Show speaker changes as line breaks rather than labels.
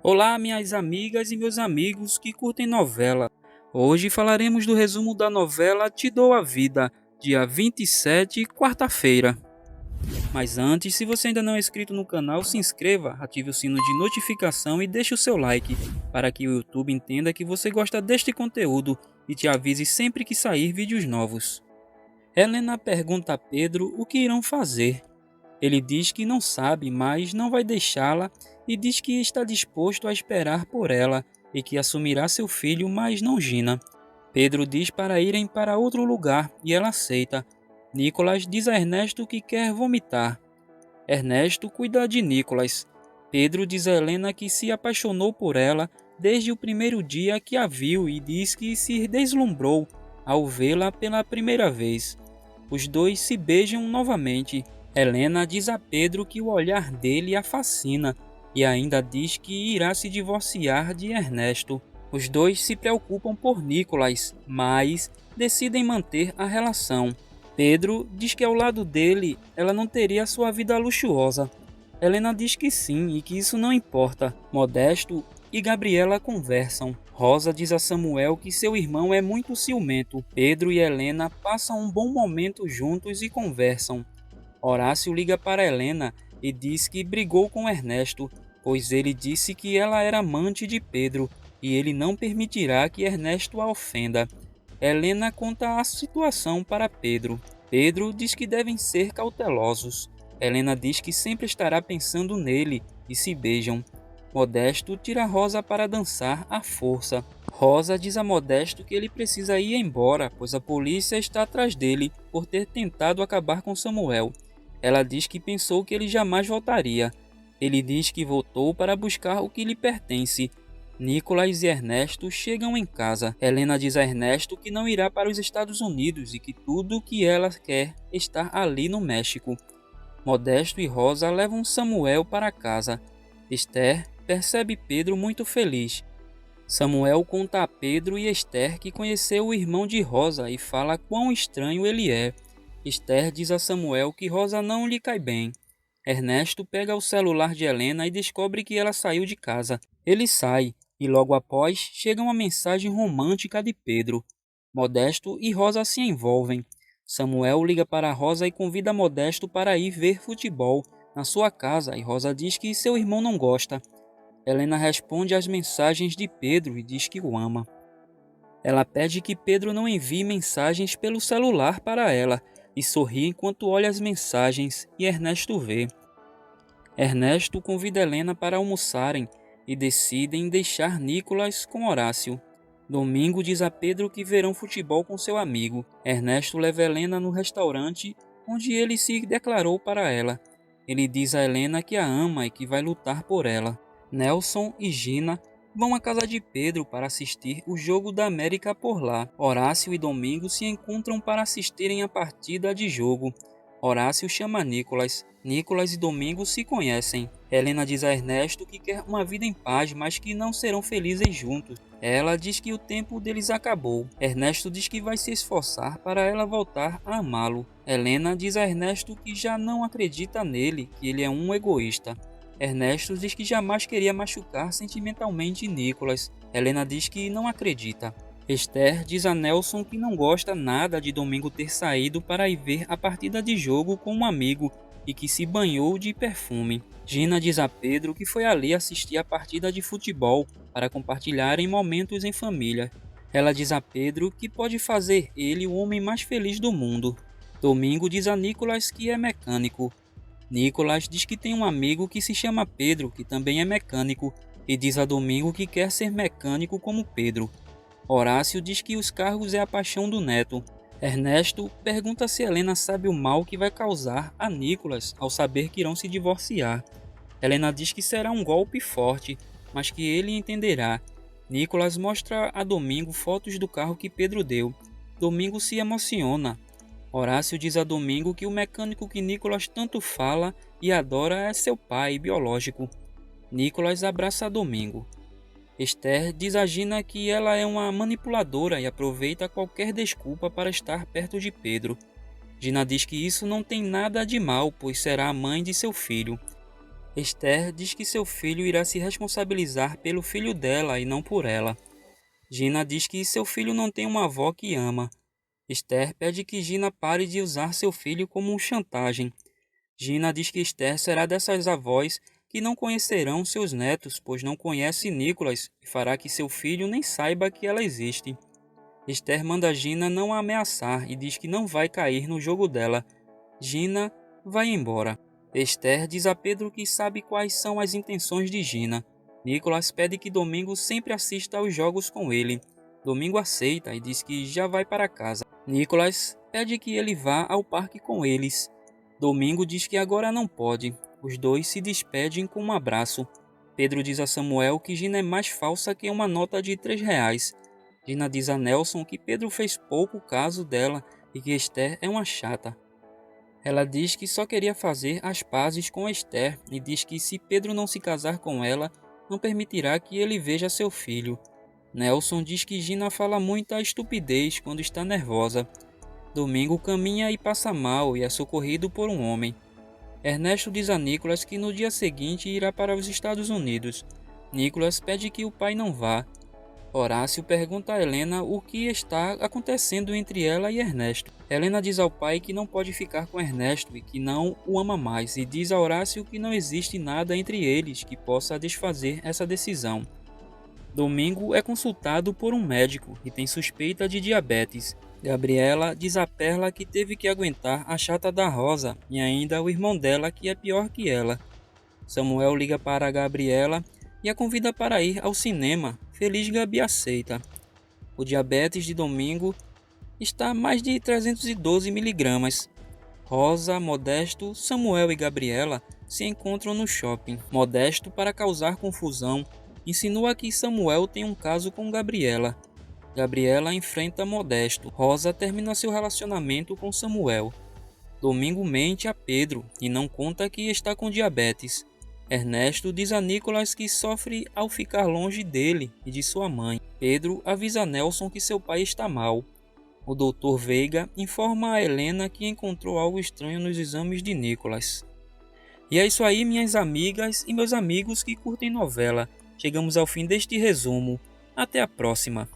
Olá, minhas amigas e meus amigos que curtem novela. Hoje falaremos do resumo da novela Te Dou a Vida, dia 27, quarta-feira. Mas antes, se você ainda não é inscrito no canal, se inscreva, ative o sino de notificação e deixe o seu like, para que o YouTube entenda que você gosta deste conteúdo e te avise sempre que sair vídeos novos. Helena pergunta a Pedro o que irão fazer. Ele diz que não sabe, mas não vai deixá-la e diz que está disposto a esperar por ela e que assumirá seu filho, mas não Gina. Pedro diz para irem para outro lugar e ela aceita. Nicolas diz a Ernesto que quer vomitar. Ernesto cuida de Nicolas. Pedro diz a Helena que se apaixonou por ela desde o primeiro dia que a viu e diz que se deslumbrou ao vê-la pela primeira vez. Os dois se beijam novamente. Helena diz a Pedro que o olhar dele a fascina e ainda diz que irá se divorciar de Ernesto. Os dois se preocupam por Nicolas, mas decidem manter a relação. Pedro diz que ao lado dele ela não teria sua vida luxuosa. Helena diz que sim e que isso não importa. Modesto e Gabriela conversam. Rosa diz a Samuel que seu irmão é muito ciumento. Pedro e Helena passam um bom momento juntos e conversam. Horácio liga para Helena e diz que brigou com Ernesto, pois ele disse que ela era amante de Pedro e ele não permitirá que Ernesto a ofenda. Helena conta a situação para Pedro. Pedro diz que devem ser cautelosos. Helena diz que sempre estará pensando nele e se beijam. Modesto tira Rosa para dançar à força. Rosa diz a Modesto que ele precisa ir embora, pois a polícia está atrás dele por ter tentado acabar com Samuel. Ela diz que pensou que ele jamais voltaria. Ele diz que voltou para buscar o que lhe pertence. Nicolas e Ernesto chegam em casa. Helena diz a Ernesto que não irá para os Estados Unidos e que tudo o que ela quer está ali no México. Modesto e Rosa levam Samuel para casa. Esther percebe Pedro muito feliz. Samuel conta a Pedro e Esther que conheceu o irmão de Rosa e fala quão estranho ele é. Esther diz a Samuel que Rosa não lhe cai bem. Ernesto pega o celular de Helena e descobre que ela saiu de casa. Ele sai e logo após chega uma mensagem romântica de Pedro. Modesto e Rosa se envolvem. Samuel liga para Rosa e convida Modesto para ir ver futebol na sua casa e Rosa diz que seu irmão não gosta. Helena responde às mensagens de Pedro e diz que o ama. Ela pede que Pedro não envie mensagens pelo celular para ela e sorri enquanto olha as mensagens e Ernesto vê. Ernesto convida Helena para almoçarem e decidem deixar Nicolas com Horácio. Domingo diz a Pedro que verão futebol com seu amigo. Ernesto leva Helena no restaurante onde ele se declarou para ela. Ele diz a Helena que a ama e que vai lutar por ela. Nelson e Gina vão à casa de Pedro para assistir o jogo da América por lá. Horácio e Domingo se encontram para assistirem a partida de jogo. Horácio chama Nicolas. Nicolas e Domingo se conhecem. Helena diz a Ernesto que quer uma vida em paz, mas que não serão felizes juntos. Ela diz que o tempo deles acabou. Ernesto diz que vai se esforçar para ela voltar a amá-lo. Helena diz a Ernesto que já não acredita nele, que ele é um egoísta. Ernesto diz que jamais queria machucar sentimentalmente Nicolas. Helena diz que não acredita. Esther diz a Nelson que não gosta nada de Domingo ter saído para ir ver a partida de jogo com um amigo e que se banhou de perfume. Gina diz a Pedro que foi ali assistir a partida de futebol para compartilharem momentos em família. Ela diz a Pedro que pode fazer ele o homem mais feliz do mundo. Domingo diz a Nicolas que é mecânico. Nicolas diz que tem um amigo que se chama Pedro, que também é mecânico, e diz a Domingo que quer ser mecânico como Pedro. Horácio diz que os carros é a paixão do neto. Ernesto pergunta se Helena sabe o mal que vai causar a Nicolas ao saber que irão se divorciar. Helena diz que será um golpe forte, mas que ele entenderá. Nicolas mostra a Domingo fotos do carro que Pedro deu. Domingo se emociona. Horácio diz a Domingo que o mecânico que Nicolas tanto fala e adora é seu pai biológico. Nicolas abraça a Domingo. Esther diz a Gina que ela é uma manipuladora e aproveita qualquer desculpa para estar perto de Pedro. Gina diz que isso não tem nada de mal, pois será a mãe de seu filho. Esther diz que seu filho irá se responsabilizar pelo filho dela e não por ela. Gina diz que seu filho não tem uma avó que ama. Esther pede que Gina pare de usar seu filho como chantagem. Gina diz que Esther será dessas avós que não conhecerão seus netos, pois não conhece Nicholas e fará que seu filho nem saiba que ela existe. Esther manda Gina não a ameaçar e diz que não vai cair no jogo dela. Gina vai embora. Esther diz a Pedro que sabe quais são as intenções de Gina. Nicholas pede que Domingo sempre assista aos jogos com ele. Domingo aceita e diz que já vai para casa. Nicholas pede que ele vá ao parque com eles. Domingo diz que agora não pode. Os dois se despedem com um abraço. Pedro diz a Samuel que Gina é mais falsa que uma nota de R$ 3. Gina diz a Nelson que Pedro fez pouco caso dela e que Esther é uma chata. Ela diz que só queria fazer as pazes com Esther e diz que se Pedro não se casar com ela, não permitirá que ele veja seu filho. Nelson diz que Gina fala muita estupidez quando está nervosa. Domingo caminha e passa mal e é socorrido por um homem. Ernesto diz a Nicholas que no dia seguinte irá para os Estados Unidos. Nicholas pede que o pai não vá. Horácio pergunta a Helena o que está acontecendo entre ela e Ernesto. Helena diz ao pai que não pode ficar com Ernesto e que não o ama mais, e diz a Horácio que não existe nada entre eles que possa desfazer essa decisão. Domingo é consultado por um médico e tem suspeita de diabetes. Gabriela diz a Perla que teve que aguentar a chata da Rosa e ainda o irmão dela que é pior que ela. Samuel liga para a Gabriela e a convida para ir ao cinema. Feliz Gabi aceita. O diabetes de Domingo está a mais de 312 miligramas. Rosa, Modesto, Samuel e Gabriela se encontram no shopping. Modesto, para causar confusão, insinua que Samuel tem um caso com Gabriela. Gabriela enfrenta Modesto. Rosa termina seu relacionamento com Samuel. Domingo mente a Pedro e não conta que está com diabetes. Ernesto diz a Nicholas que sofre ao ficar longe dele e de sua mãe. Pedro avisa Nelson que seu pai está mal. O Dr. Veiga informa a Helena que encontrou algo estranho nos exames de Nicholas. E é isso aí, minhas amigas e meus amigos que curtem novela. Chegamos ao fim deste resumo. Até a próxima.